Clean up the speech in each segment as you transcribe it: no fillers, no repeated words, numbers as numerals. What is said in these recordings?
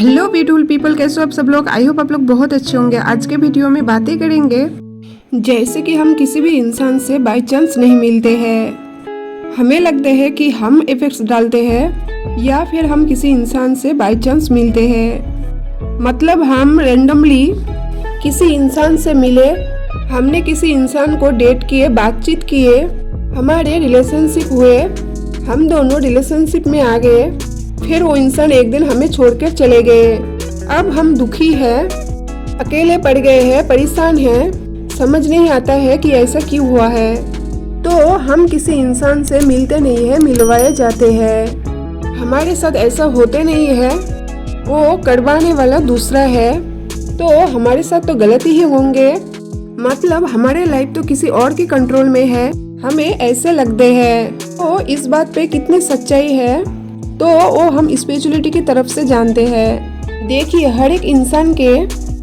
Hello beautiful people, कैसे हो आप सब लोग। आई होप आप लोग बहुत अच्छे होंगे। आज के वीडियो में बातें करेंगे जैसे कि हम किसी भी इंसान से बाय चांस नहीं मिलते हैं, हमें लगता है कि हम इफेक्ट्स डालते हैं या फिर हम किसी इंसान से बाय चांस मिलते हैं। मतलब हम रैंडमली किसी इंसान से मिले, हमने किसी इंसान को डेट किए, बातचीत किए, हमारे रिलेशनशिप हुए, हम दोनों रिलेशनशिप में आ गए, फिर वो इंसान एक दिन हमें छोड़कर चले गए। अब हम दुखी हैं, अकेले पड़ गए हैं, परेशान हैं, समझ नहीं आता है कि ऐसा क्यों हुआ है। तो हम किसी इंसान से मिलते नहीं हैं, मिलवाए जाते हैं। हमारे साथ ऐसा होते नहीं है, वो करवाने वाला दूसरा है, तो हमारे साथ तो गलती ही होंगे। मतलब हमारे लाइफ तो किसी और के कंट्रोल में है, हमें ऐसे लगते हैं। तो इस बात पे कितनी सच्चाई है तो वो हम स्पिरिचुअलिटी की तरफ से जानते हैं। देखिए, हर एक इंसान के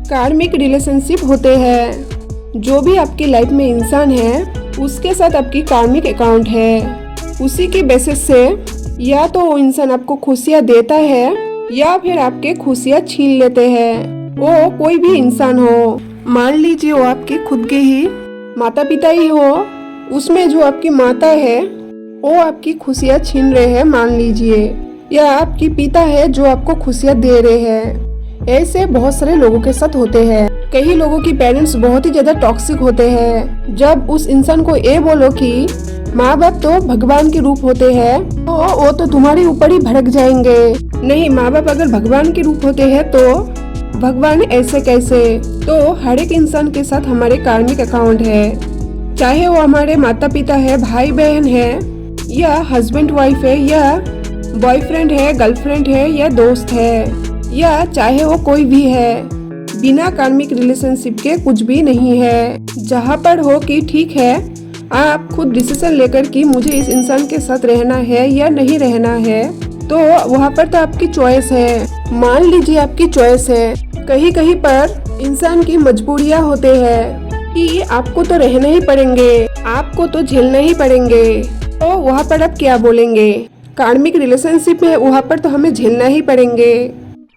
कार्मिक रिलेशनशिप होते हैं। जो भी आपकी लाइफ में इंसान है उसके साथ आपकी कार्मिक अकाउंट है। उसी के बेसिस से या तो वो इंसान आपको खुशियाँ देता है या फिर आपके खुशियाँ छीन लेते हैं। वो कोई भी इंसान हो, मान लीजिए वो आपके खुद के ही माता पिता ही हो, उसमें जो आपकी माता है वो आपकी खुशियाँ छीन रहे हैं मान लीजिए, या आपकी पिता है जो आपको खुशियाँ दे रहे हैं। ऐसे बहुत सारे लोगों के साथ होते हैं। कई लोगों की पेरेंट्स बहुत ही ज्यादा टॉक्सिक होते हैं। जब उस इंसान को ये बोलो कि माँ बाप तो भगवान के रूप होते हैं, तो वो तो तुम्हारे ऊपर ही भड़क जाएंगे। नहीं, माँ बाप अगर भगवान के रूप होते हैं तो भगवान ऐसे कैसे। तो हर एक इंसान के साथ हमारे कार्मिक अकाउंट है, चाहे वो हमारे माता पिता है, भाई बहन है, या हस्बैंड वाइफ है, या बॉयफ्रेंड है, गर्लफ्रेंड है, या दोस्त है, या चाहे वो कोई भी है। बिना कार्मिक रिलेशनशिप के कुछ भी नहीं है। जहाँ पर हो कि ठीक है, आप खुद डिसीजन लेकर कि मुझे इस इंसान के साथ रहना है या नहीं रहना है, तो वहाँ पर तो आपकी चॉइस है। मान लीजिए आपकी चॉइस है, कहीं कहीं पर इंसान की मजबूरियाँ होते हैं कि आपको तो रहना ही पड़ेंगे, आपको तो झेलना ही पड़ेंगे। तो वहाँ पर आप क्या बोलेंगे। कार्मिक रिलेशनशिप में वहाँ पर तो हमें झेलना ही पड़ेंगे,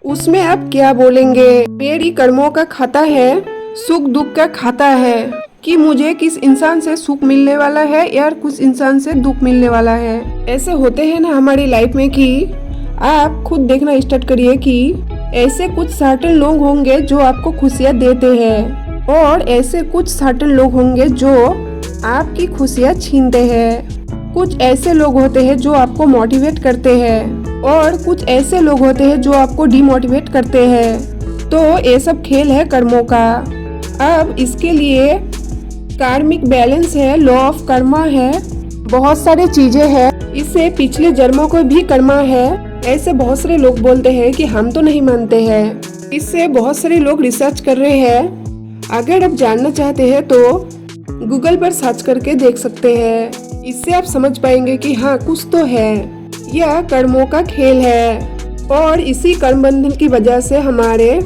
उसमें आप क्या बोलेंगे। मेरी कर्मों का खाता है, सुख दुख का खाता है कि मुझे किस इंसान से सुख मिलने वाला है या किस इंसान से दुख मिलने वाला है। ऐसे होते हैं ना हमारी लाइफ में कि आप खुद देखना स्टार्ट करिए कि ऐसे कुछ सर्टेन लोग होंगे जो आपको खुशियाँ देते हैं, और ऐसे कुछ सर्टेन लोग होंगे जो आपकी खुशियाँ छीनते हैं। कुछ ऐसे लोग होते हैं जो आपको मोटिवेट करते हैं, और कुछ ऐसे लोग होते हैं जो आपको डिमोटिवेट करते हैं। तो ये सब खेल है कर्मों का। अब इसके लिए कार्मिक बैलेंस है, लॉ ऑफ कर्मा है, बहुत सारी चीजें हैं। इससे पिछले जन्मों को भी कर्मा है। ऐसे बहुत सारे लोग बोलते हैं कि हम तो नहीं मानते हैं। इससे बहुत सारे लोग रिसर्च कर रहे हैं। अगर आप जानना चाहते हैं तो गूगल पर सर्च करके देख सकते हैं। इससे आप समझ पाएंगे कि हाँ, कुछ तो है, यह कर्मों का खेल है। और इसी कर्म बंधन की वजह से हमारे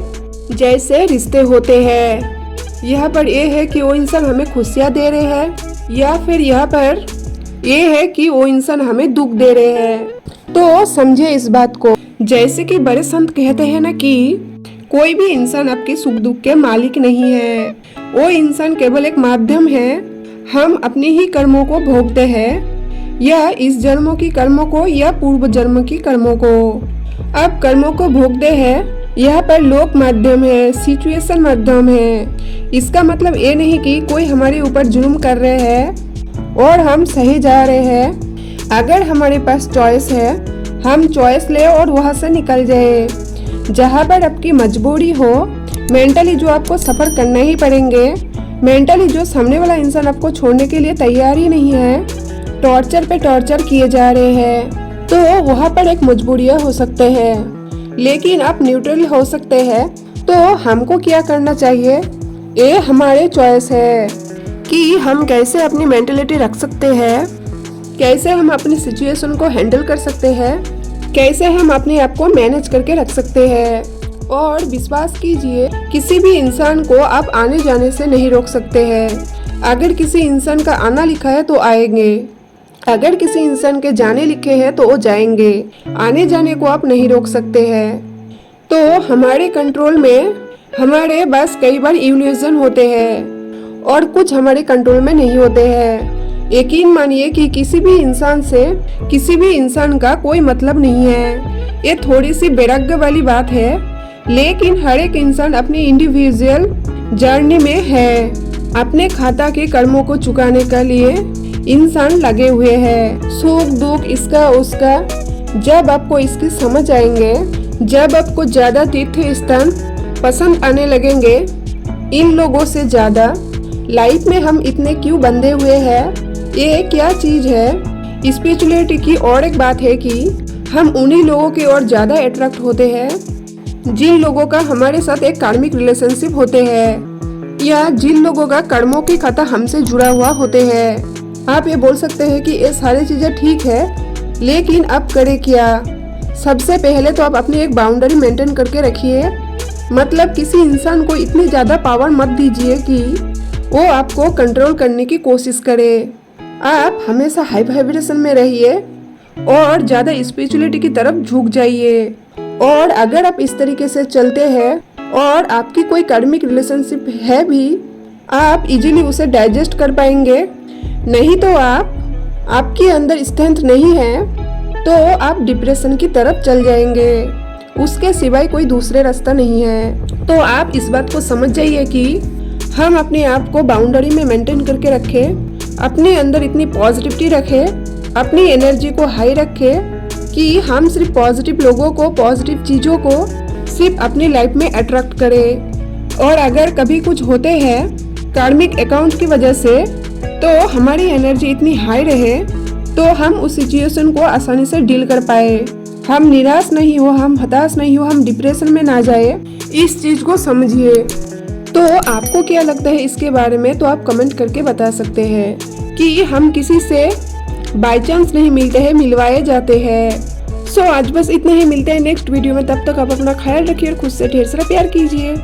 जैसे रिश्ते होते हैं। यहाँ पर ये है कि वो इंसान हमें खुशियाँ दे रहे हैं, या फिर यहाँ पर ये है कि वो इंसान हमें दुख दे रहे हैं। तो समझे इस बात को। जैसे कि बड़े संत कहते हैं ना कि कोई भी इंसान आपके सुख दुख के मालिक नहीं है, वो इंसान केवल एक माध्यम है। हम अपने ही कर्मों को भोगते हैं, या इस जन्मों की कर्मों को या पूर्व जन्म की कर्मों को। अब कर्मों को भोगते हैं, यहाँ पर लोक माध्यम है, सिचुएशन माध्यम है। इसका मतलब ये नहीं कि कोई हमारे ऊपर जुल्म कर रहे हैं और हम सही जा रहे हैं। अगर हमारे पास चॉइस है, हम चॉइस ले और वहाँ से निकल जाए। जहाँ पर आपकी मजबूरी हो, मेंटली जो आपको सफर करना ही पड़ेंगे, मेंटली जो सामने वाला इंसान आपको छोड़ने के लिए तैयार ही नहीं है, टॉर्चर पे टॉर्चर किए जा रहे हैं, तो वहाँ पर एक मजबूरियाँ हो सकते हैं। लेकिन आप न्यूट्रल हो सकते हैं। तो हमको क्या करना चाहिए, ये हमारे चॉइस है कि हम कैसे अपनी मेंटलिटी रख सकते हैं, कैसे हम अपनी सिचुएशन को हैंडल कर सकते हैं, कैसे हम अपने आप को मैनेज करके रख सकते हैं। और विश्वास कीजिए, किसी भी इंसान को आप आने जाने से नहीं रोक सकते हैं। अगर किसी इंसान का आना लिखा है तो आएंगे, अगर किसी इंसान के जाने लिखे हैं तो वो जाएंगे। आने जाने को आप नहीं रोक सकते हैं। तो हमारे कंट्रोल में हमारे बस कई बार इल्यूजन होते हैं और कुछ हमारे कंट्रोल में नहीं होते हैं। यकीन मानिए कि किसी भी इंसान से किसी भी इंसान का कोई मतलब नहीं है। ये थोड़ी सी बेरंग वाली बात है, लेकिन हर एक इंसान अपनी इंडिविजुअल जर्नी में है। अपने खाता के कर्मों को चुकाने के लिए इंसान लगे हुए हैं। सुख दुख इसका उसका जब आपको इसकी समझ आएंगे, जब आपको ज्यादा तीर्थ स्थान पसंद आने लगेंगे इन लोगों से ज्यादा, लाइफ में हम इतने क्यों बंधे हुए हैं, ये क्या चीज है। स्पिरिचुअलिटी की और एक बात है कि हम उन्हीं लोगों की ओर ज्यादा अट्रैक्ट होते हैं जिन लोगों का हमारे साथ एक कार्मिक रिलेशनशिप होते हैं या जिन लोगों का कर्मों की खाता हमसे जुड़ा हुआ होते हैं। आप ये बोल सकते हैं कि ये सारी चीजें ठीक है, लेकिन अब करें क्या। सबसे पहले तो आप अपनी एक बाउंड्री मेंटेन करके रखिए। मतलब किसी इंसान को इतनी ज्यादा पावर मत दीजिए कि वो आपको कंट्रोल करने की कोशिश करे। आप हमेशा हाई वाइब्रेशन में रहिए और ज्यादा स्पिरिचुअलिटी की तरफ झुक जाइए। और अगर आप इस तरीके से चलते हैं और आपकी कोई कार्मिक रिलेशनशिप है भी, आप इजीली उसे डाइजेस्ट कर पाएंगे। नहीं तो आपके अंदर स्ट्रेंथ नहीं है तो आप डिप्रेशन की तरफ चल जाएंगे। उसके सिवाय कोई दूसरे रास्ता नहीं है। तो आप इस बात को समझ जाइए कि हम अपने आप को बाउंड्री में मेंटेन करके रखें, अपने अंदर इतनी पॉजिटिविटी रखें, अपनी एनर्जी को हाई रखें कि हम सिर्फ पॉजिटिव लोगों को, पॉजिटिव चीज़ों को सिर्फ अपनी लाइफ में अट्रैक्ट करें। और अगर कभी कुछ होते हैं कार्मिक अकाउंट की वजह से, तो हमारी एनर्जी इतनी हाई रहे तो हम उस सिचुएशन को आसानी से डील कर पाए। हम निराश नहीं हो, हम हताश नहीं हो, हम डिप्रेशन में ना जाए, इस चीज को समझिए। तो आपको क्या लगता है इसके बारे में, तो आप कमेंट करके बता सकते हैं कि हम किसी से बाय चांस नहीं मिलते हैं, मिलवाए जाते हैं। सो आज बस इतना ही, मिलते हैं नेक्स्ट वीडियो में। तब तक आप अपना ख्याल रखिए और खुद से ढेर सारा प्यार कीजिए।